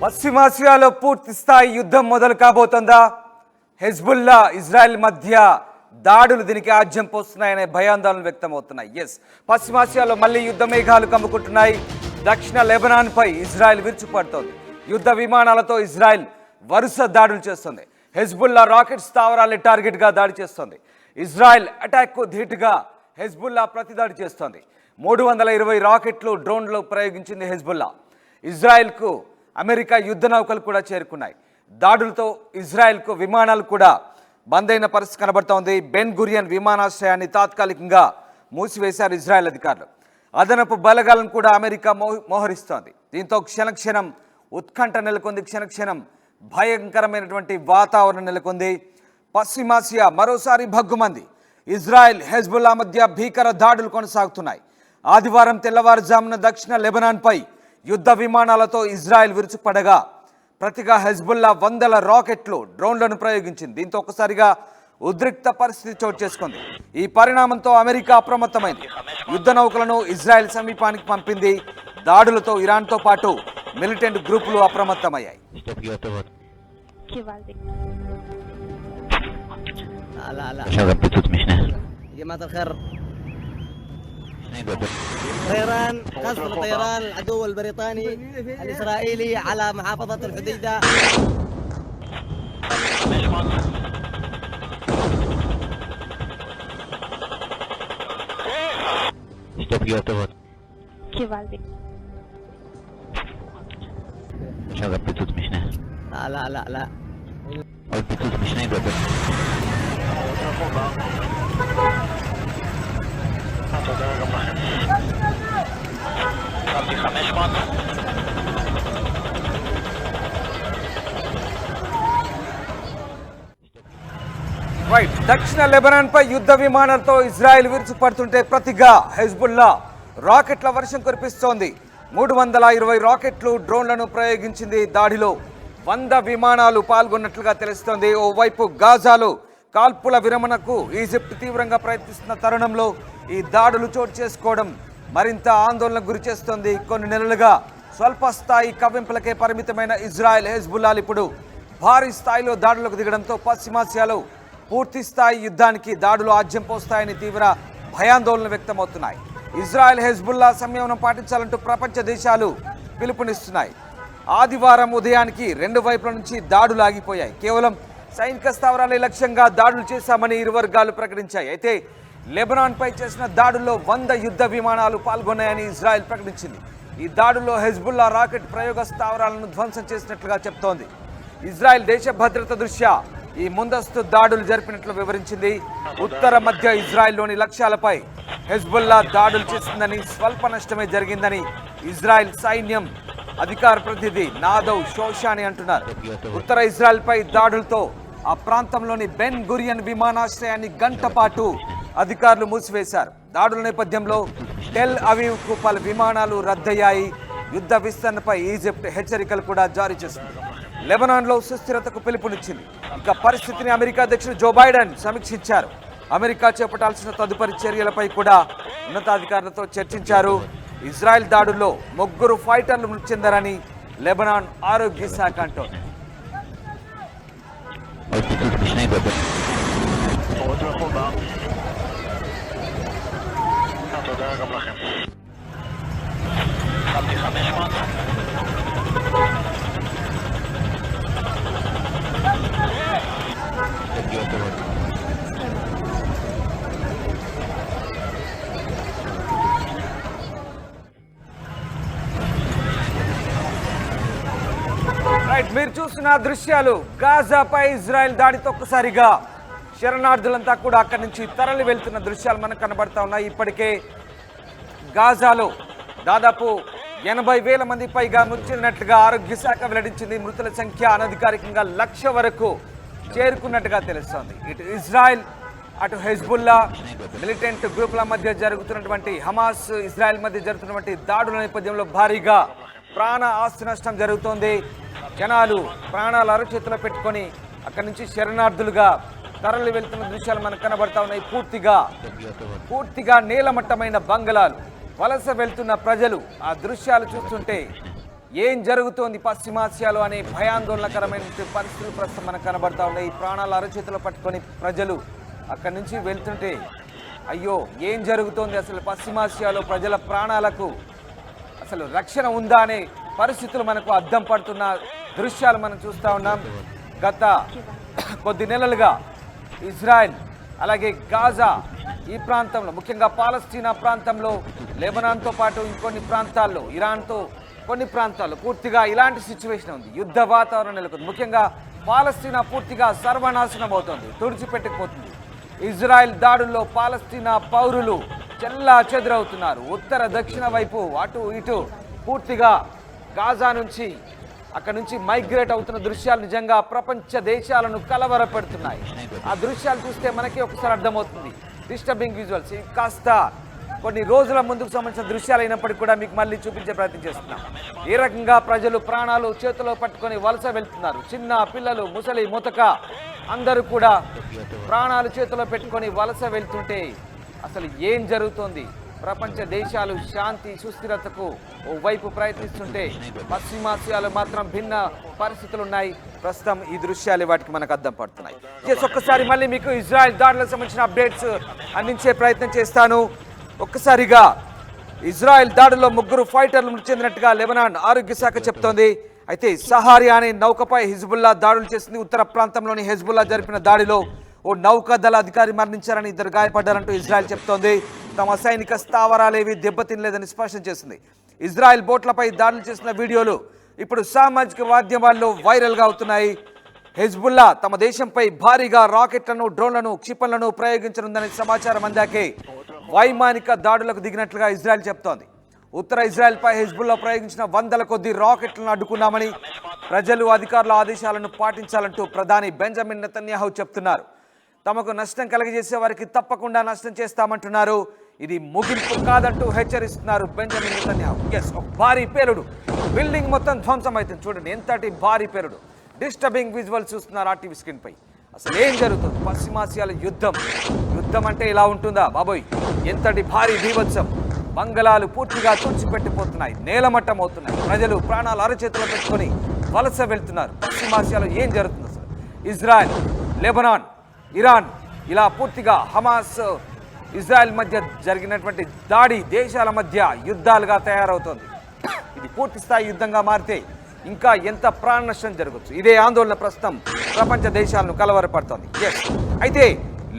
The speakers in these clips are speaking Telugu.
పశ్చిమాసియాలో పూర్తి స్థాయి యుద్ధం మొదలు కాబోతుందా? హెజ్బుల్లా ఇజ్రాయెల్ మధ్య దాడులు దీనికి ఆజ్యం పోస్తున్నాయనే భయాందోళనలు వ్యక్తమవుతున్నాయి. పశ్చిమాసియాలో మళ్ళీ యుద్ధ మేఘాలు కమ్ముకుంటున్నాయి. దక్షిణ లెబనాన్పై ఇజ్రాయెల్ విరుచుపడుతోంది. యుద్ధ విమానాలతో ఇజ్రాయెల్ వరుస దాడులు చేస్తుంది. హెజ్బుల్లా రాకెట్ స్థావరాలే టార్గెట్గా దాడి చేస్తోంది. ఇజ్రాయెల్ అటాక్కు ధీటుగా హెజ్బుల్లా ప్రతిదాడి చేస్తోంది. 320 రాకెట్లు, డ్రోన్లు ప్రయోగించింది హెజ్బుల్లా. ఇజ్రాయెల్కు అమెరికా యుద్ధ నౌకలు కూడా చేరుకున్నాయి. దాడులతో ఇజ్రాయెల్కు విమానాలు కూడా బంద్ అయిన పరిస్థితి కనబడుతోంది. బెన్ గురియన్ విమానాశ్రయాన్ని తాత్కాలికంగా మూసివేశారు ఇజ్రాయెల్ అధికారులు. అదనపు బలగాలను కూడా అమెరికా మోహరిస్తోంది. దీంతో క్షణక్షణం ఉత్కంఠ నెలకొంది. క్షణక్షణం భయంకరమైనటువంటి వాతావరణం నెలకొంది. పశ్చిమాసియా మరోసారి భగ్గుమంది. ఇజ్రాయెల్ హెజ్బుల్లా మధ్య భీకర దాడులు కొనసాగుతున్నాయి. ఆదివారం తెల్లవారుజామున దక్షిణ లెబనాన్పై యుద్ధ విమానాలతో ఇజ్రాయెల్ విరుచుపడగా ప్రతిగా హెజ్బుల్లా వందల రాకెట్లు, డ్రోన్లను ప్రయోగించింది. దీంతో ఒకసారిగా ఉద్రిక్త పరిస్థితి చోటు చేసుకుంది. ఈ పరిణామంతో అమెరికా అప్రమత్తమైంది. యుద్ధ నౌకలను ఇజ్రాయెల్ సమీపానికి పంపింది. దాడులతో ఇరాన్తో పాటు మిలిటెంట్ గ్రూపులు అప్రమత్తమయ్యాయి. طيران قصف طيران العدو البريطاني الإسرائيلي على محافظة الحديدة. لا لا لا దక్షిణ లెబనాన్ పై యుద్ధ విమానాలతో ఇజ్రాయెల్ విరుచుపడుతుంటే ప్రతిగా హెజ్బుల్లా రాకెట్ల వర్షం కురిపిస్తోంది. 320 రాకెట్లు, డ్రోన్లను ప్రయోగించింది. దాడిలో 100 విమానాలు పాల్గొన్నట్లుగా తెలుస్తోంది. ఓవైపు గాజాలో కాల్పుల విరమణకు ఈజిప్ట్ తీవ్రంగా ప్రయత్నిస్తున్న తరుణంలో ఈ దాడులు చోటు చేసుకోవడం మరింత ఆందోళనకు గురి చేస్తోంది. కొన్ని నెలలుగా స్వల్ప స్థాయి కవ్వింపులకే పరిమితమైన ఇజ్రాయెల్ హెజ్బుల్లాలు ఇప్పుడు భారీ స్థాయిలో దాడులకు దిగడంతో పశ్చిమాసియాలో పూర్తి స్థాయి యుద్ధానికి దాడులు ఆజ్యం పోస్తాయని తీవ్ర భయాందోళనలు వ్యక్తమవుతున్నాయి. ఇజ్రాయెల్ హెజ్బుల్లా సంయమనం పాటించాలంటూ ప్రపంచ దేశాలు పిలుపునిస్తున్నాయి. ఆదివారం ఉదయానికి 2 వైపుల నుంచి దాడులు ఆగిపోయాయి. కేవలం సైనిక స్థావరాలే లక్ష్యంగా దాడులు చేశామని ఇరు వర్గాలు ప్రకటించాయి. అయితే లెబనాన్పై చేసిన దాడుల్లో 100 యుద్ధ విమానాలు పాల్గొన్నాయని ఇజ్రాయెల్ ప్రకటించింది. ఈ దాడుల్లో హెజ్బుల్లా రాకెట్ ప్రయోగ స్థావరాలను ధ్వంసం చేసినట్లుగా చెప్తోంది. ఇజ్రాయెల్ దేశ భద్రత దృష్ట్యా ఈ ముందస్తు దాడులు జరిపినట్లు వివరించింది. ఉత్తర మధ్య ఇజ్రాయెల్లోని లక్ష్యాలపై హెజ్బుల్లా దాడులు చేసిందని, స్వల్ప నష్టమే జరిగిందని ఇజ్రాయెల్ సైన్యం అధికార ప్రతినిధి నాదవ్ షోషాని అంటున్నారు. ఉత్తర ఇజ్రాయెల్పై దాడులతో ఆ ప్రాంతంలోని బెన్ గురియన్ విమానాశ్రయాన్ని గంట పాటు అధికారులు మూసివేశారు. దాడుల నేపథ్యంలో టెల్ అవీవ్కు పలు విమానాలు రద్దయ్యాయి. యుద్ధ విస్తరణపై ఈజిప్ట్ హెచ్చరికలు కూడా జారీ చేసింది. లెబనాన్లో సుస్థిరతకు పిలుపునిచ్చింది. ఇక పరిస్థితిని అమెరికా అధ్యక్షుడు జో బైడెన్ సమీక్షించారు. అమెరికా చేపట్టాల్సిన తదుపరి చర్యలపై కూడా ఉన్నతాధికారులతో చర్చించారు. ఇజ్రాయెల్ దాడుల్లో 3 ఫైటర్లు మృతి చెందారని లెబనాన్ ఆరోగ్య శాఖ అంటోంది. మీరు చూసిన దృశ్యాలు గాజాపై ఇజ్రాయెల్ దాడితో ఒక్కసారిగా శరణార్థులంతా కూడా అక్కడి నుంచి తరలి వెళ్తున్న దృశ్యాలు మనకు కనబడతా ఉన్నాయి. ఇప్పటికే గాజాలో దాదాపు 80,000 మంది పైగా మృతి చెందినట్లుగా ఆరోగ్య శాఖ వెల్లడించింది. మృతుల సంఖ్య అనధికారికంగా 1,00,000 వరకు చేరుకున్నట్టుగా తెలుస్తోంది. ఇటు ఇజ్రాయెల్, అటు హెజ్బుల్లా మిలిటెంట్ గ్రూపుల మధ్య జరుగుతున్నటువంటి, హమాస్ ఇజ్రాయెల్ మధ్య జరుగుతున్నటువంటి దాడుల నేపథ్యంలో భారీగా ప్రాణ ఆస్తి నష్టం జరుగుతోంది. జనాలు ప్రాణాలు అరచేతిలో పెట్టుకొని అక్కడి నుంచి శరణార్థులుగా తరలి వెళ్తున్న దృశ్యాలు మనకు కనబడతా ఉన్నాయి. పూర్తిగా నీలమట్టమైన బంగళాలు, వలస వెళ్తున్న ప్రజలు. ఆ దృశ్యాలు చూస్తుంటే ఏం జరుగుతోంది పశ్చిమాసియాలో అనే భయాందోళనకరమైన పరిస్థితులు ప్రస్తుతం మనకు కనబడతా ఉన్నాయి. ప్రాణాలు అరచేతిలో పట్టుకొని ప్రజలు అక్కడి నుంచి వెళ్తుంటే అయ్యో ఏం జరుగుతోంది, అసలు పశ్చిమాసియాలో ప్రజల ప్రాణాలకు అసలు రక్షణ ఉందా అనే పరిస్థితులు మనకు అద్దం పడుతున్న దృశ్యాలు మనం చూస్తూ ఉన్నాం. గత కొద్ది నెలలుగా ఇజ్రాయెల్ అలాగే గాజా ఈ ప్రాంతంలో, ముఖ్యంగా పాలస్తీనా ప్రాంతంలో, లెబనాన్తో పాటు ఇంకొన్ని ప్రాంతాల్లో, ఇరాన్తో కొన్ని ప్రాంతాల్లో పూర్తిగా ఇలాంటి సిచ్యువేషన్ ఉంది. యుద్ధ వాతావరణం నెలకొంది. ముఖ్యంగా పాలస్తీనా పూర్తిగా సర్వనాశనం అవుతుంది, తుడిచిపెట్టుకుపోతుంది. ఇజ్రాయెల్ దాడుల్లో పాలస్తీనా పౌరులు చెల్లా చెదురవుతున్నారు. ఉత్తర దక్షిణ వైపు అటు ఇటు పూర్తిగా గాజా నుంచి అక్కడ నుంచి మైగ్రేట్ అవుతున్న దృశ్యాలు నిజంగా ప్రపంచ దేశాలను కలవరపెడుతున్నాయి. ఆ దృశ్యాలు చూస్తే మనకి ఒకసారి అర్థమవుతుంది. డిస్టర్బింగ్ విజువల్స్ కాస్త కొన్ని రోజుల ముందుకు సంబంధించిన దృశ్యాలు అయినప్పటికీ కూడా మీకు మళ్ళీ చూపించే ప్రయత్నం చేస్తున్నాం. ఏ రకంగా ప్రజలు ప్రాణాలు చేతిలో పట్టుకొని వలస వెళ్తున్నారు. చిన్న పిల్లలు, ముసలి, ముతక అందరూ కూడా ప్రాణాలు చేతిలో పెట్టుకొని వలస వెళ్తుంటే అసలు ఏం జరుగుతోంది? ప్రపంచ దేశాలు శాంతి సుస్థిరతకు ఓవైపు ప్రయత్నిస్తుంటే పశ్చిమాసియాలో మాత్రం భిన్న పరిస్థితులు ఉన్నాయి. ప్రస్తుతం ఈ దృశ్యాలు వాటికి మనకు అద్దం పడుతున్నాయి. ఒక్కసారి మళ్ళీ మీకు ఇజ్రాయెల్ దాడులకు సంబంధించిన అప్డేట్స్ అందించే ప్రయత్నం చేస్తాను. ఒక్కసారిగా ఇజ్రాయెల్ దాడుల్లో 3 ఫైటర్లు మృతి చెందినట్టుగా లెబనాన్ ఆరోగ్య శాఖ చెప్తోంది. అయితే సహారియా అనే నౌకపై హిజ్బుల్లా దాడులు చేసింది. ఉత్తర ప్రాంతంలోని హిజ్బుల్లా జరిపిన దాడిలో ఓ నౌకాదళ అధికారి మరణించారని, 2 గాయపడ్డారంటూ ఇజ్రాయెల్ చెప్తోంది. తమ సైనిక స్థావరాలేవి దెబ్బతినలేదని స్పష్టం చేసింది. ఇజ్రాయెల్ బోట్లపై దాడులు చేసిన వీడియోలు ఇప్పుడు సామాజిక మాధ్యమాల్లో వైరల్గా అవుతున్నాయి. హిజ్బుల్లా తమ దేశంపై భారీగా రాకెట్లను, డ్రోన్లను, క్షిపణులను ప్రయోగించనుందనే సమాచారం అందాకే వైమానిక దాడులకు దిగినట్లుగా ఇజ్రాయెల్ చెప్తోంది. ఉత్తర ఇజ్రాయెల్పై హిజ్బుల్లా ప్రయోగించిన 100ల కొద్ది రాకెట్లను అడ్డుకున్నామని, ప్రజలు అధికారుల ఆదేశాలను పాటించాలంటూ ప్రధాని బెంజమిన్ నెతన్యాహు చెప్తున్నారు. తమకు నష్టం కలిగజేసే వారికి తప్పకుండా నష్టం చేస్తామంటున్నారు. ఇది ముగింపు కాదంటూ హెచ్చరిస్తున్నారు బెంజమిన్ నెతన్యాహు. ఒక భారీ పేలుడు, బిల్డింగ్ మొత్తం ధ్వంసం అవుతుంది. చూడండి ఎంతటి భారీ పేలుడు. డిస్టర్బింగ్ విజువల్ చూస్తున్నారు ఆర్టీవీ స్క్రీన్ పై. అసలు ఏం జరుగుతుంది? పశ్చిమాసియాల యుద్ధం అంటే ఇలా ఉంటుందా బాబోయ్? ఎంతటి భారీ బీభత్సం. బంగళాలు పూర్తిగా తుడిచిపెట్టిపోతున్నాయి, నేలమట్టం అవుతున్నాయి. ప్రజలు ప్రాణాలు అరచేతిలో పెట్టుకొని వలస వెళ్తున్నారు. పశ్చిమాసియాలో ఏం జరుగుతుంది అసలు? ఇజ్రాయెల్, లెబనాన్, ఇరాన్ ఇలా పూర్తిగా హమాస్, ఇజ్రాయెల్ మధ్య జరిగినటువంటి దాడి దేశాల మధ్య యుద్ధాలుగా తయారవుతోంది. ఇది పూర్తి స్థాయి యుద్ధంగా మారితే ఇంకా ఎంత ప్రాణ నష్టం జరగచ్చు? ఇదే ఆందోళన ప్రస్తుతం ప్రపంచ దేశాలను కలవరపడుతోంది. అయితే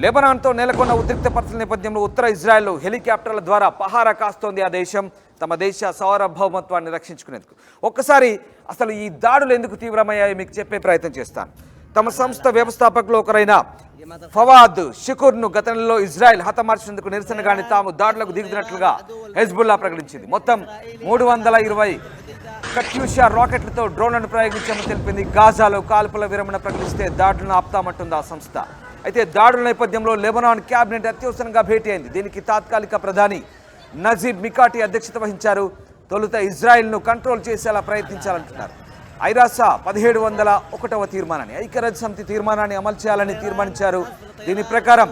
లెబనాన్తో నెలకొన్న ఉద్రిక్త పరిస్థితుల నేపథ్యంలో ఉత్తర ఇజ్రాయెల్లో హెలికాప్టర్ల ద్వారా పహారా కాస్తోంది ఆ దేశం, తమ దేశ సార్వభౌమత్వాన్ని రక్షించుకునేందుకు. ఒక్కసారి అసలు ఈ దాడులు ఎందుకు తీవ్రమయ్యాయో మీకు చెప్పే ప్రయత్నం చేస్తాను. తమ సంస్థ వ్యవస్థాపకులు ఒకరైన ఫవాద్ షుకూర్ను గత నెలలో ఇజ్రాయెల్ హతమార్చినందుకు నిరసనగానే తాము దాడులకు దిగుతున్నట్లుగా హెజ్బుల్లా ప్రకటించింది. మొత్తం 320 కట్యూషా రాకెట్లతో డ్రోన్లను ప్రయోగించామని తెలిపింది. గాజాలో కాల్పుల విరమణ ప్రకటిస్తే దాడులను ఆపుతామంటుంది ఆ సంస్థ. అయితే దాడుల నేపథ్యంలో లెబనాన్ క్యాబినెట్ అత్యవసరంగా భేటీ అయింది. దీనికి తాత్కాలిక ప్రధాని నజీబ్ మికాటి అధ్యక్షత వహించారు. తొలుత ఇజ్రాయెల్ను కంట్రోల్ చేసేలా ప్రయత్నించాలంటున్నారు. ఐరాస 1701వ తీర్మానాన్ని, ఐక్యరాజ్య సమితి తీర్మానాన్ని అమలు చేయాలని తీర్మానించారు. దీని ప్రకారం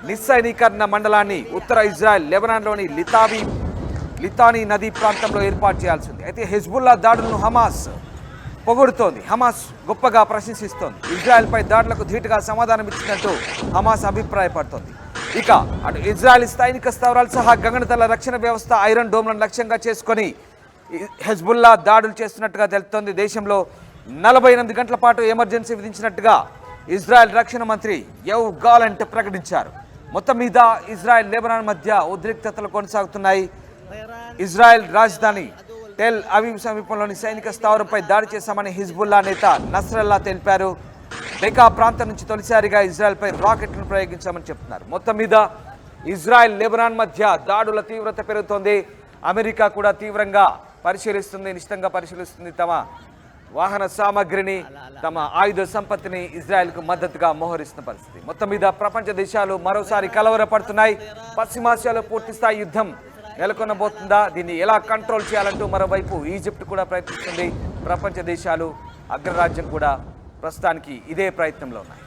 నిస్సైనీకరణ మండలాన్ని ఉత్తర ఇజ్రాయెల్ లెబనాన్లోని లితానీ నదీ ప్రాంతంలో ఏర్పాటు చేయాల్సింది. అయితే హెజ్బుల్లా దాడులను హమాస్ పొగుడుతోంది, హమాస్ గొప్పగా ప్రశంసిస్తోంది. ఇజ్రాయెల్పై దాడులకు ధీటుగా సమాధానం ఇచ్చినట్టు హమాస్ అభిప్రాయపడుతోంది. ఇక అటు ఇజ్రాయెల్ సైనిక స్థావరాలు సహా గగనతల రక్షణ వ్యవస్థ ఐరన్ డోమ్లను లక్ష్యంగా చేసుకొని హెజ్బుల్లా దాడులు చేస్తున్నట్టుగా తెలుస్తోంది. దేశంలో 48 గంటల పాటు ఎమర్జెన్సీ విధించినట్టుగా ఇజ్రాయెల్ రక్షణ మంత్రి యవ్ గాలంట్ ప్రకటించారు. మొత్తం మీద ఇజ్రాయెల్ లెబనాన్ మధ్య ఉద్రిక్తతలు కొనసాగుతున్నాయి. ఇజ్రాయెల్ రాజధాని టెల్ అవీవ్ సమీపంలోని సైనిక స్థావరంపై దాడి చేశామని హిజ్బుల్లా నేత నస్రల్లా తెలిపారు. బెకా ప్రాంతం నుంచి తొలిసారిగా ఇజ్రాయెల్పై రాకెట్లను ప్రయోగించామని చెప్తున్నారు. మొత్తం మీద ఇజ్రాయెల్ లెబనాన్ మధ్య దాడుల తీవ్రత పెరుగుతోంది. అమెరికా కూడా తీవ్రంగా నిశితంగా పరిశీలిస్తుంది తమ వాహన సామగ్రిని, తమ ఆయుధ సంపత్తిని ఇజ్రాయెల్కు మద్దతుగా మోహరిస్తున్న పరిస్థితి. మొత్తం మీద ప్రపంచ దేశాలు మరోసారి కలవరపడుతున్నాయి. పశ్చిమాసియాలో పూర్తిస్థాయి యుద్ధం నెలకొనబోతుందా? దీన్ని ఎలా కంట్రోల్ చేయాలంటూ మరోవైపు ఈజిప్ట్ కూడా ప్రయత్నిస్తుంది. ప్రపంచ దేశాలు, అగ్రరాజ్యం కూడా ప్రస్తుతానికి ఇదే ప్రయత్నంలో ఉన్నాయి.